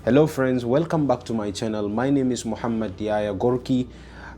Hello friends, welcome back to my channel. My name is Muhammad Diaya Gorki.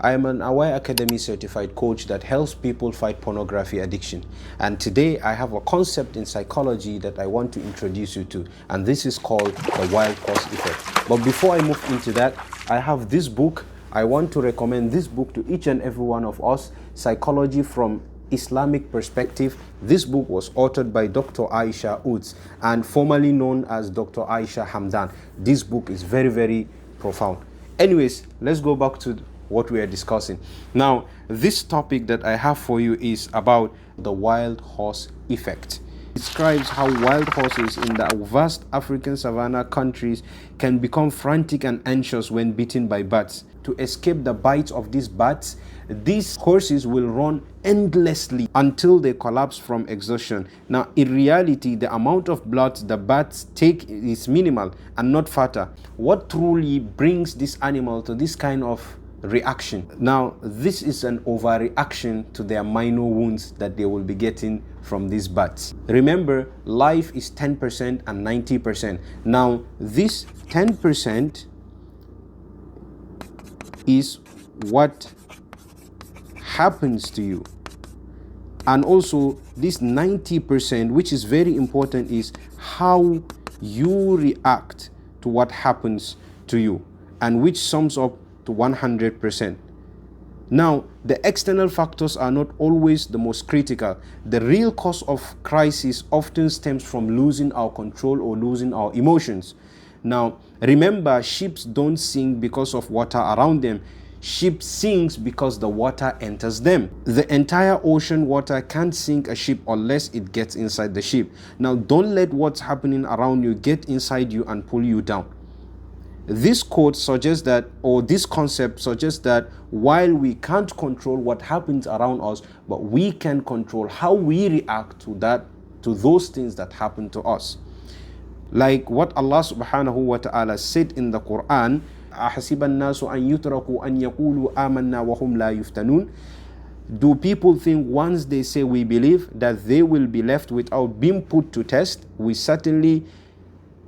I am an Aware Academy certified coach that helps people fight pornography addiction. And today I have a concept in psychology that I want to introduce you to, and this is called the wild horse effect. But before I move into that, I have this book. I want to recommend this book to each and every one of us, Psychology from Islamic Perspective. This book was authored by Dr. Aisha Uds and formerly known as Dr. Aisha Hamdan. This book is very, very profound. Anyways, let's go back to what we are discussing. Now, this topic that I have for you is about the wild horse effect. It describes how wild horses in the vast African savanna countries can become frantic and anxious when bitten by bats. To escape the bites of these bats, these horses will run endlessly until they collapse from exhaustion. Now, in reality, the amount of blood the bats take is minimal and not fatal. What truly brings this animal to this kind of reaction? Now, this is an overreaction to their minor wounds that they will be getting from these bats. Remember, life is 10% and 90%. Now, this 10% is what happens to you, and also this 90%, which is very important, is how you react to what happens to you, and which sums up to 100%. Now, the external factors are not always the most critical. The real cause of crisis often stems from losing our control or losing our emotions. Now, remember, ships don't sink because of water around them. Ship sinks because the water enters them. The entire ocean water can't sink a ship unless it gets inside the ship. Now, don't let what's happening around you get inside you and pull you down. This quote suggests that, or this concept suggests that while we can't control what happens around us, but we can control how we react to those things that happen to us. Like what Allah subhanahu wa ta'ala said in the Quran, أَحَسِبَ النَّاسُ أَن يُتْرَكُوا أَن يَقُولُوا آمَنَّا وَهُمْ لَا يُفْتَنُونَ. Do people think once they say we believe that they will be left without being put to test? We certainly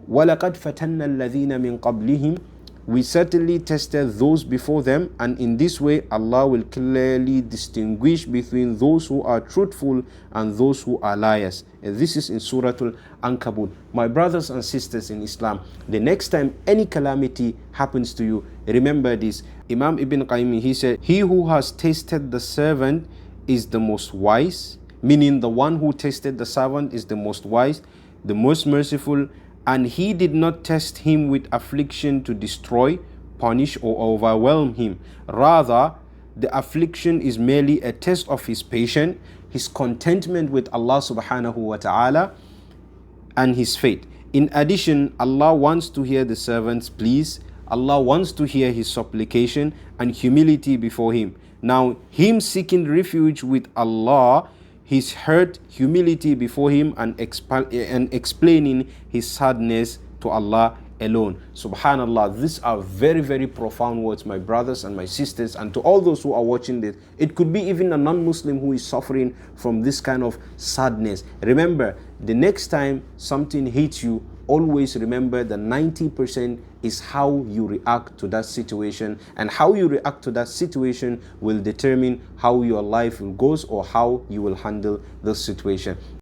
وَلَقَدْ فَتَنَّا الَّذِينَ مِنْ قَبْلِهِمْ. We certainly tested those before them, and in this way Allah will clearly distinguish between those who are truthful and those who are liars. And this is in Surah Al-Ankabut. My brothers and sisters in Islam, the next time any calamity happens to you, remember this. Imam Ibn Qayyim, he said, he who has tasted the servant is the most wise, meaning the one who tasted the servant is the most wise, the most merciful, and he did not test him with affliction to destroy, punish, or overwhelm him. Rather, the affliction is merely a test of his patience, his contentment with Allah subhanahu wa ta'ala, and his faith. In addition, Allah wants to hear the servant's pleas. Allah wants to hear his supplication and humility before him. Now, him seeking refuge with Allah, his hurt, humility before him, and explaining his sadness to Allah alone. Subhanallah, these are very, very profound words, my brothers and my sisters, and to all those who are watching this. It could be even a non-Muslim who is suffering from this kind of sadness. Remember, the next time something hits you, always remember the 90% is how you react to that situation, and how you react to that situation will determine how your life will goes or how you will handle the situation.